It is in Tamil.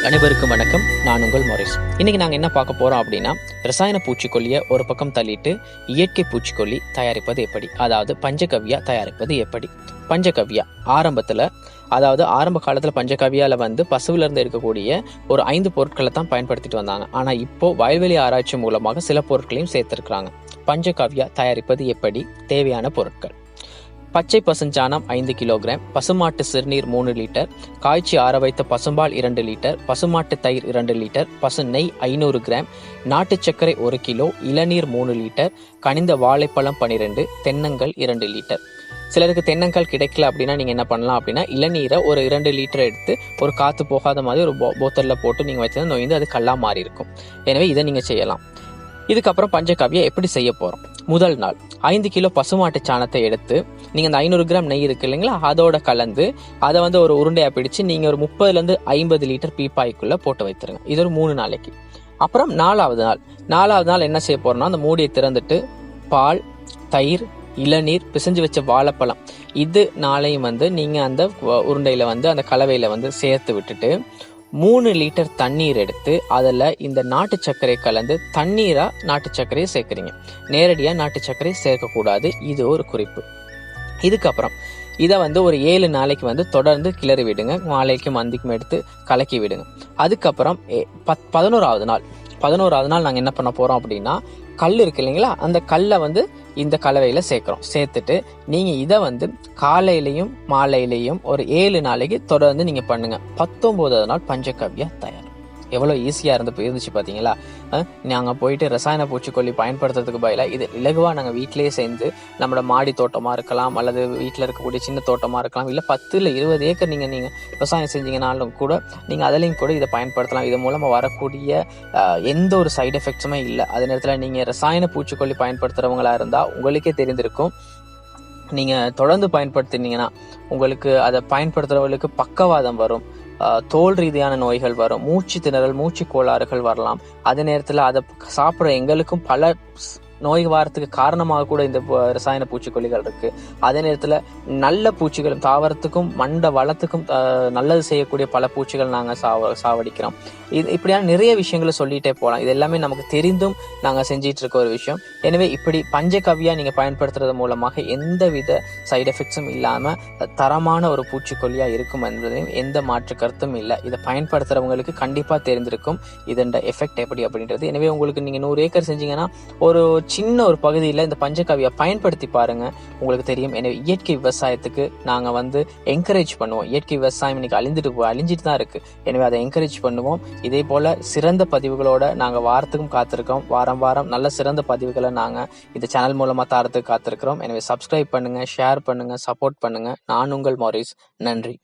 அனைவருக்கும் வணக்கம். நான் உங்கள் மொரிஸ். இன்னைக்கு நாங்கள் என்ன பார்க்க போறோம் அப்படின்னா, ரசாயன பூச்சிக்கொல்லியை ஒரு பக்கம் தள்ளிட்டு இயற்கை பூச்சிக்கொல்லி தயாரிப்பது எப்படி, அதாவது பஞ்சகவ்யா தயாரிப்பது எப்படி. பஞ்சகவ்யா ஆரம்ப காலத்தில் பஞ்சகவ்யாவில் பசுவில இருந்து எடுக்கக்கூடிய ஒரு 5 பொருட்களை தான் பயன்படுத்திட்டு வந்தாங்க. ஆனால் இப்போ வயல்வெளி ஆராய்ச்சி மூலமாக சில பொருட்களையும் சேர்த்திருக்கிறாங்க. பஞ்சகவ்யா தயாரிப்பது எப்படி? தேவையான பொருட்கள்: பச்சை பசுஞ்சாணம் 5 கிலோகிராம், பசுமாட்டு சிறுநீர் 3 லிட்டர், காய்ச்சி ஆற வைத்த பசும்பால் 2 லிட்டர், பசுமாட்டு தயிர் 2 லிட்டர், பசு நெய் 500 கிராம், நாட்டு சர்க்கரை 1 கிலோ, இளநீர் 3 லிட்டர், கனிந்த வாழைப்பழம் 12, தென்னங்கள் 2 லிட்டர். சிலருக்கு தென்னங்கால் கிடைக்கல அப்படின்னா நீங்க என்ன பண்ணலாம் அப்படின்னா, இளநீரை ஒரு 2 லிட்டர் எடுத்து ஒரு காத்து போகாத மாதிரி ஒரு போத்தல்ல போட்டு நீங்க வச்சா நொய்ந்து அது கல்லா மாறி இருக்கும். எனவே இதை நீங்க செய்யலாம். இதுக்கப்புறம் பஞ்சகவ்யா எப்படி செய்ய போறோம்? முதல் நாள் 5 கிலோ பசுமாட்டு சாணத்தை எடுத்து நீங்க அந்த 500 கிராம் நெய் இருக்கு இல்லைங்களா, அதோட கலந்து அதை ஒரு உருண்டையா பிடிச்சு நீங்க ஒரு 30 to 50 லிட்டர் பீப்பாய்க்குள்ள போட்டு வைத்துருங்க. இது ஒரு 3 நாளைக்கு. அப்புறம் நாலாவது நாள் என்ன செய்ய போறோம்னா, அந்த மூடியை திறந்துட்டு பால், தயிர், இளநீர், பிசைஞ்சு வச்ச வாழைப்பழம் இது நாளையும் நீங்க அந்த உருண்டையில அந்த கலவையில சேர்த்து விட்டுட்டு 3 லிட்டர் தண்ணீர் எடுத்து அதில் இந்த நாட்டு சர்க்கரை கலந்து தண்ணீரா நாட்டு சர்க்கரையை சேர்க்குறீங்க. நேரடியாக நாட்டு சர்க்கரை சேர்க்கக்கூடாது. இது ஒரு குறிப்பு. இதுக்கப்புறம் இதை ஒரு 7 நாளைக்கு தொடர்ந்து கிளறி விடுங்க. மாலைக்கும் மந்திக்கும் எடுத்து கலக்கி விடுங்க. அதுக்கப்புறம் 11வது நாள் நாங்கள் என்ன பண்ண போறோம் அப்படின்னா, கல் இருக்கு இல்லைங்களா, அந்த கல்லை இந்த கலவையில சேர்த்துட்டு நீங்க இதை காலையிலையும் மாலையிலையும் ஒரு 7 நாளைக்கு தொடர்ந்து நீங்க பண்ணுங்க. 19வது நாள் பஞ்சகவ்யா தயார். எவ்வளவு ஈஸியா இருந்துச்சு பாத்தீங்களா? நாங்க போயிட்டு ரசாயன பூச்சிக்கொல்லி பயன்படுத்துறதுக்கு பதிலாக இது இலகுவா நாங்க வீட்டிலேயே சேர்ந்து நம்மளோட மாடி தோட்டமா இருக்கலாம், அல்லது வீட்டுல இருக்கக்கூடிய சின்ன தோட்டமா இருக்கலாம், இல்ல 10 to 20 ஏக்கர் நீங்க விவசாயம் செஞ்சீங்கனாலும் கூட நீங்க அதுலயும் கூட இதை பயன்படுத்தலாம். இது மூலமா வரக்கூடிய எந்த ஒரு சைடு எஃபெக்ட்ஸுமே இல்லை. அதே நேரத்துல நீங்க ரசாயன பூச்சிக்கொல்லி பயன்படுத்துறவங்களா இருந்தா உங்களுக்கே தெரிந்திருக்கும், நீங்க தொடர்ந்து பயன்படுத்தினீங்கன்னா உங்களுக்கு அதை பயன்படுத்துறவங்களுக்கு பக்கவாதம் வரும், தோல் ரீதியான நோய்கள் வரும், மூச்சு திணறல், மூச்சு கோளாறுகள் வரலாம். அதே நேரத்துல அதை சாப்பிட்ற எங்களுக்கும் பல நோய் வாரத்துக்கு காரணமாக கூட இந்த ரசாயன பூச்சிக்கொல்லிகள் இருக்கு. அதே நேரத்துல நல்ல பூச்சிகளும், தாவரத்துக்கும் மண்ட வளத்துக்கும் நல்லது செய்யக்கூடிய பல பூச்சிகள் நாங்க சாவடிக்கிறோம். இப்படியான நிறைய விஷயங்களை சொல்லிட்டே போகலாம். இது எல்லாமே நமக்கு தெரிந்தும் நாங்க செஞ்சிட்டு இருக்க ஒரு விஷயம். எனவே இப்படி பஞ்சகவ்யா நீங்க பயன்படுத்துறது மூலமாக எந்தவித சைடு எஃபெக்ட்ஸும் இல்லாம தரமான ஒரு பூச்சிக்கொல்லியா இருக்கும் என்பதையும் எந்த மாற்று கருத்தும் இல்லை. இதை பயன்படுத்துறவங்களுக்கு கண்டிப்பா தெரிந்திருக்கும் இதோட எஃபெக்ட் எப்படி அப்படின்றது. எனவே உங்களுக்கு நீங்க 100 ஏக்கர் செஞ்சீங்கன்னா ஒரு சின்ன ஒரு பகுதியில் இந்த பஞ்சகவ்யா பயன்படுத்தி பாருங்க, உங்களுக்கு தெரியும். எனவே இயற்கை விவசாயத்துக்கு நாங்க என்கரேஜ் பண்ணுவோம். இயற்கை விவசாயம் இன்னைக்கு அழிஞ்சிட்டு தான் இருக்கு. எனவே அதை என்கரேஜ் பண்ணுவோம். இதே போல சிறந்த பதிவுகளோட நாங்க வாரத்துக்கும் காத்திருக்கோம். வாரம் நல்ல சிறந்த பதிவுகளை நாங்க இந்த சேனல் மூலமா தரத்துக்கு காத்திருக்கிறோம். எனவே சப்ஸ்கிரைப் பண்ணுங்க, ஷேர் பண்ணுங்க, சப்போர்ட் பண்ணுங்க. நான் உங்கள் மொரிஸ். நன்றி.